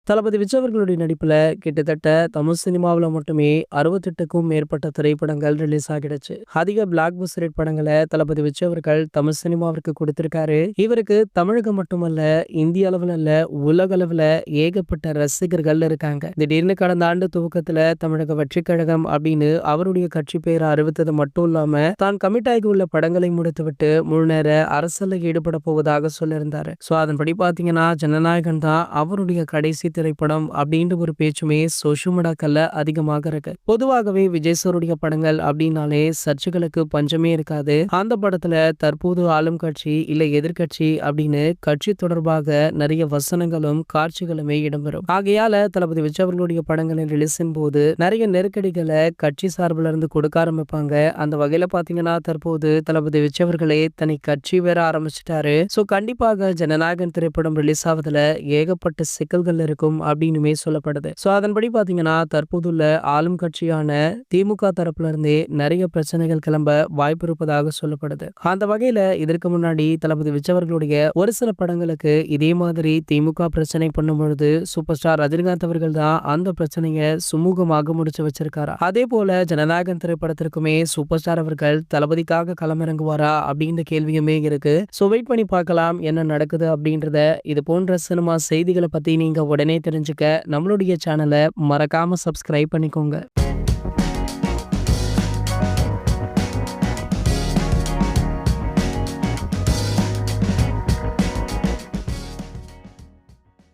தளபதி விஜய் அவர்களுடைய நடிப்புல கிட்டத்தட்ட தமிழ் சினிமாவுல மட்டுமே 68க்கும் மேற்பட்ட திரைப்படங்கள் ரிலீஸ் ஆகிடுச்சு. அதிக பிளாக் பஸ்டர் ஹிட் படங்களை தளபதி விஜய் அவர்கள் தமிழ் சினிமாவிற்கு கொடுத்திருக்காரு. இவருக்கு தமிழகம் மட்டுமல்ல, இந்திய அளவுல இல்ல, உலக அளவுல ஏகப்பட்ட ரசிகர்கள் இருக்காங்க. திடீர்னு கடந்த ஆண்டு துவக்கத்துல தமிழக வெற்றி கழகம் அப்படின்னு அவருடைய கட்சி பெயரை அறிவித்தது மட்டும் இல்லாம தான் கமிட் ஆகி உள்ள படங்களை முடித்துவிட்டு முழு நேர அரசியலில் ஈடுபட போவதாக சொல்லியிருந்தாரு. சோ அதன்படி பாத்தீங்கன்னா ஜனநாயகன் தான் அவருடைய கடைசி திரைப்படம் அப்படின்ற ஒரு பேச்சுமே சோஷியல் மீடியாக்கள்ல அதிகமாக இருக்கு. பொதுவாகவே விஜய் சாருடைய படங்கள் அப்படின்னாலே சர்ச்சைகளுக்கு பஞ்சமே இருக்காது. அந்த படத்துல தற்போது ஆளும் கட்சி இல்ல எதிர்கட்சி அப்படின்னு கட்சி தொடர்பாக நிறைய வசனங்களும் காட்சிகளுமே இடம்பெறும். ஆகையால தளபதி விஜய் அவர்களுடைய படங்களின் ரிலீஸின் போது நிறைய நெருக்கடிகளை கட்சி சார்பில் இருந்து கொடுக்க ஆரம்பிப்பாங்க. அந்த வகையில பாத்தீங்கன்னா தற்போது தளபதி விஜய் அவர்களே தனி கட்சி வேற ஆரம்பிச்சிட்டாரு. சோ கண்டிப்பாக ஜனநாயகன் திரைப்படம் ரிலீஸ் ஆவதுல ஏகப்பட்ட சிக்கல்கள் இருக்கும் அப்படின்னுமே சொல்லப்படுது. சோ அதன்படி பாத்தீங்கன்னா தற்போதுள்ள ஆளும் கட்சியான திமுக தரப்புல இருந்தே நிறைய பிரச்சனைகள் கிளம்ப வாய்ப்பு இருப்பதாக சொல்லப்படுது. அந்த வகையில இதற்கு முன்னாடி தளபதி விஜய் அவர்களுடைய ஒரு சில படங்களுக்கு இதே மாதிரி திமுக பிரச்சனை பண்ணும் பொழுது சூப்பர் ஸ்டார் ரஜினிகாந்த் அவர்கள் தான் அந்த பிரச்சனையை சுமூகமாக முடிச்சு வச்சிருக்காரா. அதே போல ஜனநாயகன் திரைப்படத்திற்குமே சூப்பர் ஸ்டார் அவர்கள் தளபதிக்காக களமிறங்குவாரா அப்படின்ற கேள்வியுமே இருக்கு. சோ வெயிட் பண்ணி பார்க்கலாம் என்ன நடக்குது அப்படின்றத. இது போன்ற சினிமா செய்திகளை பத்தி நீங்க உடனே தெரிஞ்சுக்க நம்மளுடைய சேனலை மறக்காம சப்ஸ்கிரைப் பண்ணிக்கோங்க.